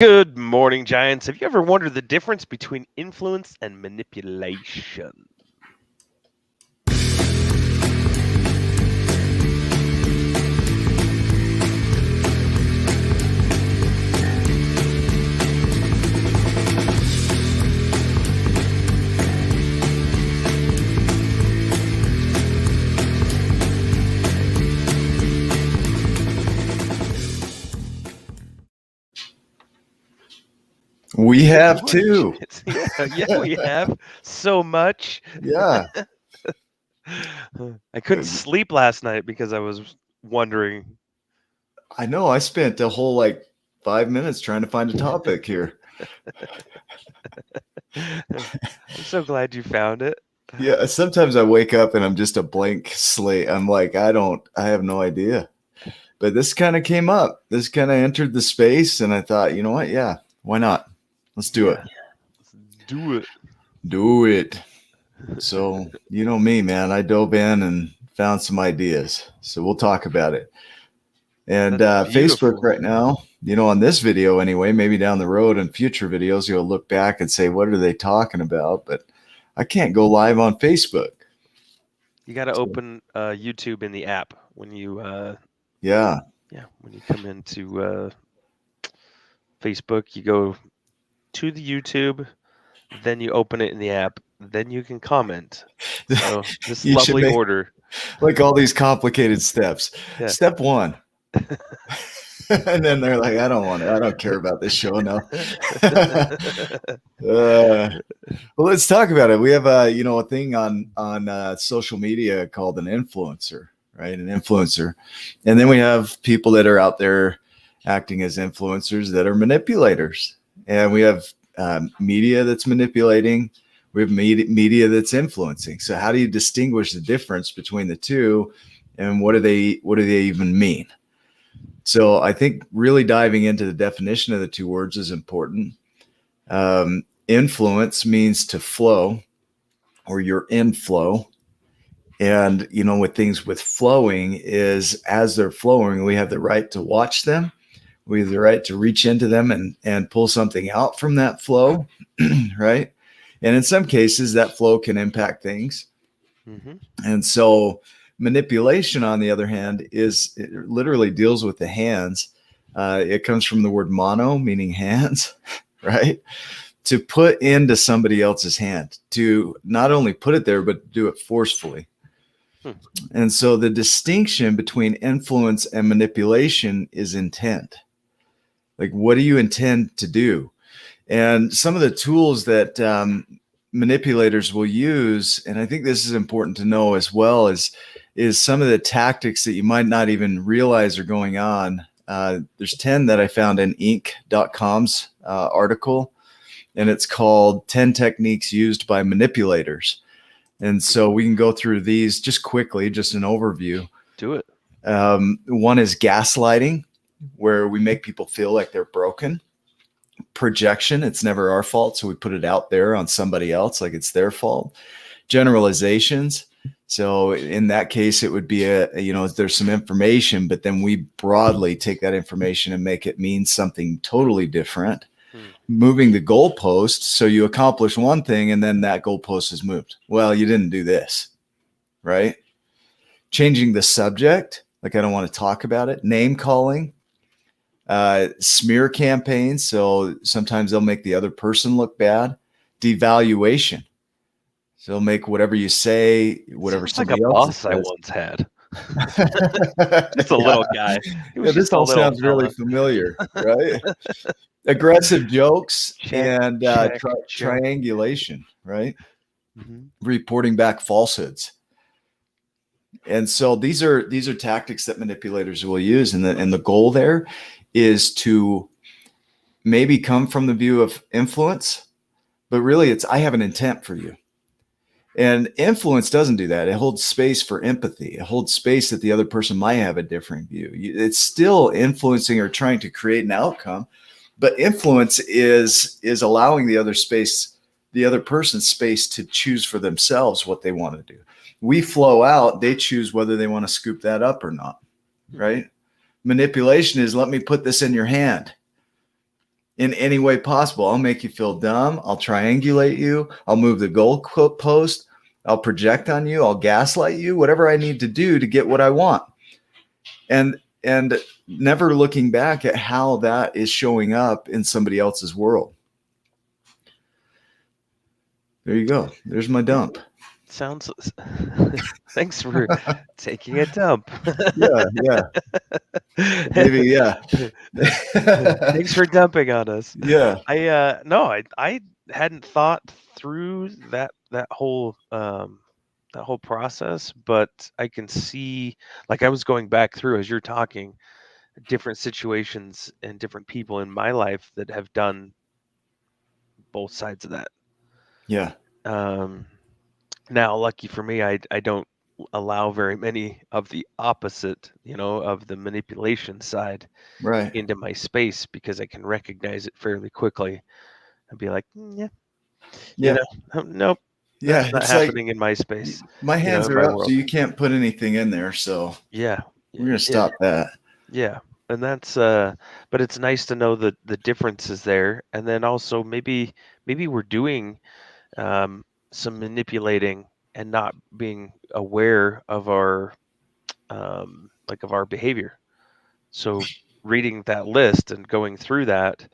Good morning, Giants. Have you ever wondered the difference between influence and manipulation? We Good have morning, too. Giants. Yeah, we have so much. Yeah. I couldn't sleep last night because I was wondering. I know. I spent a whole 5 minutes trying to find a topic here. I'm so glad you found it. Yeah. Sometimes I wake up and I'm just a blank slate. I'm like, I have no idea. But this kind of came up. This kind of entered the space. And I thought, you know what? Yeah. Why not? Let's do it. Let's do it. Do it. So, you know me, man. I dove in and found some ideas. So we'll talk about it. And That's Facebook beautiful. right now, on this video anyway, maybe down the road in future videos, you'll look back and say, what are they talking about? But I can't go live on Facebook. You got to open YouTube in the app when you Yeah. when you come into Facebook. You go to the YouTube, then you open it in the app, then you can comment. So this You should lovely make order. like all these complicated steps. Yeah. Step one. And then they're like, I don't want it. I don't care about this show now. Well, let's talk about it. We have a thing on social media called an influencer, right? An influencer. And then we have people that are out there acting as influencers that are manipulators. And we have media that's manipulating. We have media that's influencing. So how do you distinguish the difference between the two, and what do they even mean? So I think really diving into the definition of the two words is important. Influence means to flow, or you're in flow. And, with things with flowing is as they're flowing, we have the right to watch them. We have the right to reach into them and pull something out from that flow, right? And in some cases, that flow can impact things. Mm-hmm. And so manipulation, on the other hand, it literally deals with the hands. It comes from the word mono, meaning hands, right? To put into somebody else's hand, to not only put it there, but do it forcefully. And so the distinction between influence and manipulation is intent. Like, what do you intend to do? And some of the tools that manipulators will use, and I think this is important to know as well, is some of the tactics that you might not even realize are going on. There's 10 that I found in Inc.com's article, and it's called 10 Techniques Used by Manipulators. And so we can go through these just quickly, just an overview. Do it. One is gaslighting, where we make people feel like they're broken. Projection, it's never our fault, so we put it out there on somebody else like it's their fault. Generalizations, so in that case it would be there's some information, but then we broadly take that information and make it mean something totally different. Moving the goalpost, so you accomplish one thing and then that goalpost is moved. Well, you didn't do this, right? Changing the subject, like I don't want to talk about it. Name calling. Smear campaigns, so sometimes they'll make the other person look bad. Devaluation, so they'll make whatever you say, whatever Sounds somebody like a else boss says. I once had. Just a little guy. This all sounds really familiar, right? Aggressive jokes and triangulation, right? Mm-hmm. Reporting back falsehoods. And so these are tactics that manipulators will use, and the goal there is to maybe come from the view of influence, but really it's, I have an intent for you. And influence doesn't do that. It holds space for empathy. It holds space that the other person might have a different view. It's still influencing or trying to create an outcome, but influence is allowing the other person's space to choose for themselves what they want to do. We flow out, they choose whether they want to scoop that up or not, right? Manipulation is, let me put this in your hand. in any way possible. I'll make you feel dumb. I'll triangulate you. I'll move the goal post. I'll project on you. I'll gaslight you, whatever I need to do to get what I want. And never looking back at how that is showing up in somebody else's world. There you go. There's my dump. Sounds. Thanks for taking a dump. Yeah. Maybe, yeah. Thanks for dumping on us. Yeah. I hadn't thought through that whole process, but I can see, like, I was going back through as you're talking, different situations and different people in my life that have done both sides of that. Yeah. Now, lucky for me, I don't allow very many of the opposite, of the manipulation side Right. into my space, because I can recognize it fairly quickly and be like, Yeah. Nope, Yeah. that's not It's like, happening in my space. my hands in are my up, so world. you can't put anything in there. So Yeah, we're going to stop that. yeah, and that's but it's nice to know the differences there, and then also maybe we're doing some manipulating and not being aware of our of our behavior. So reading that list and going through that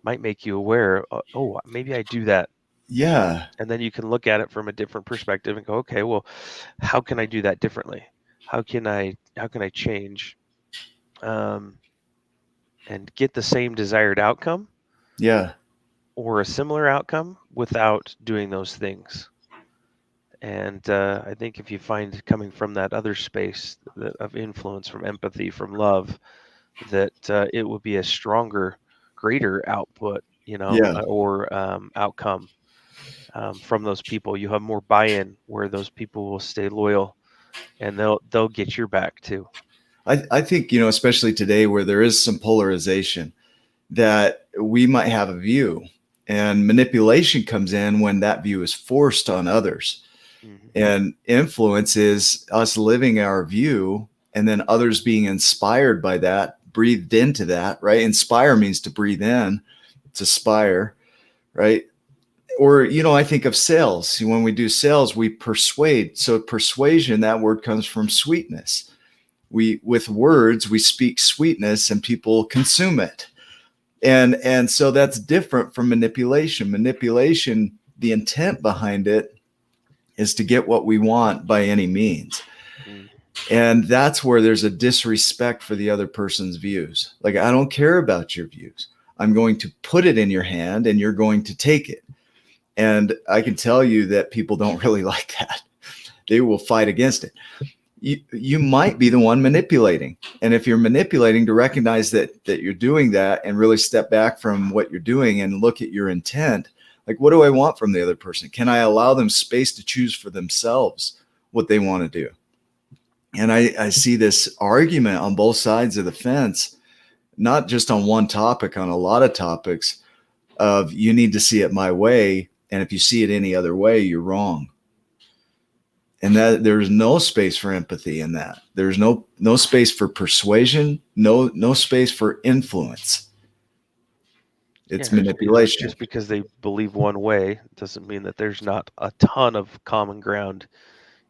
might make you aware, oh, maybe I do that. Yeah. And then you can look at it from a different perspective and go, okay, well, how can I do that differently? How can I change and get the same desired outcome? Yeah. Or a similar outcome without doing those things. And I think if you find, coming from that other space of influence, from empathy, from love, that it will be a stronger, greater output, or outcome from those people. You have more buy-in, where those people will stay loyal, and they'll get your back too. I think, especially today where there is some polarization, that we might have a view, and manipulation comes in when that view is forced on others. Mm-hmm. And influence is us living our view and then others being inspired by that, breathed into that, right? Inspire means to breathe in, to aspire, right? Or, I think of sales. When we do sales, we persuade. So persuasion, that word comes from sweetness. With words, we speak sweetness and people consume it. And so that's different from manipulation. Manipulation, the intent behind it is to get what we want by any means. Mm. And that's where there's a disrespect for the other person's views. Like, I don't care about your views. I'm going to put it in your hand and you're going to take it. And I can tell you that people don't really like that. They will fight against it. You might be the one manipulating. And if you're manipulating, to recognize that you're doing that and really step back from what you're doing and look at your intent. Like, what do I want from the other person? Can I allow them space to choose for themselves what they want to do? And I see this argument on both sides of the fence, not just on one topic, on a lot of topics, of you need to see it my way. And if you see it any other way, you're wrong. And that there's no space for empathy in that. There's no space for persuasion, no space for influence. It's manipulation. Just because they believe one way doesn't mean that there's not a ton of common ground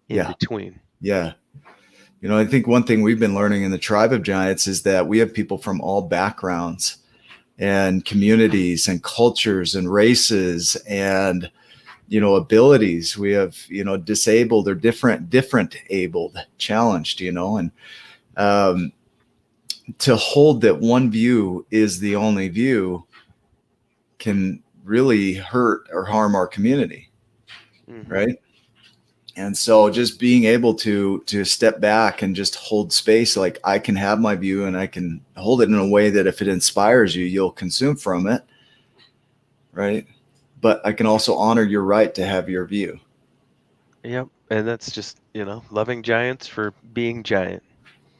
in between. Yeah. I think one thing we've been learning in the Tribe of Giants is that we have people from all backgrounds and communities and cultures and races and, abilities. We have, disabled or different abled, challenged, and to hold that one view is the only view can really hurt or harm our community. Mm-hmm. Right. And so just being able to step back and just hold space, like, I can have my view and I can hold it in a way that if it inspires you, you'll consume from it. Right. But I can also honor your right to have your view. Yep. And that's just, loving giants for being giant.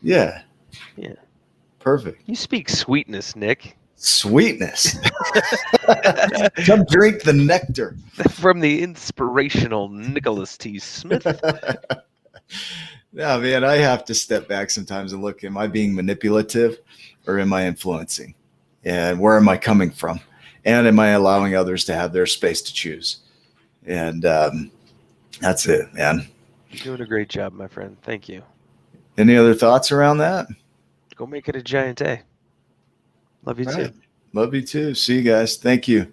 Yeah. Yeah. Perfect. You speak sweetness, Nick. Sweetness. Come drink the nectar. From the inspirational Nicholas T. Smith. Yeah, man, I have to step back sometimes and look, am I being manipulative or am I influencing? And where am I coming from? And am I allowing others to have their space to choose? And that's it, man. You're doing a great job, my friend. Thank you. Any other thoughts around that? Go make it a giant A. Love you All too. right. Love you too. See you guys. Thank you.